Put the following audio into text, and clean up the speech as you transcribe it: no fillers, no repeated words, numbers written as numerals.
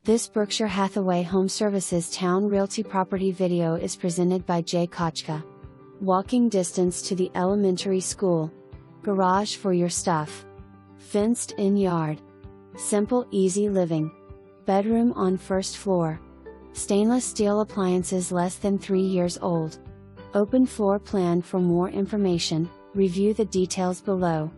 This Berkshire Hathaway HomeServices Towne Realty property video is presented by jkotchka. Walking distance to the elementary school. Garage for your stuff. Fenced-in yard. Simple, easy living. Bedroom on first floor. Stainless steel appliances less than 3 years old. Open floor plan. For more information, review the details below.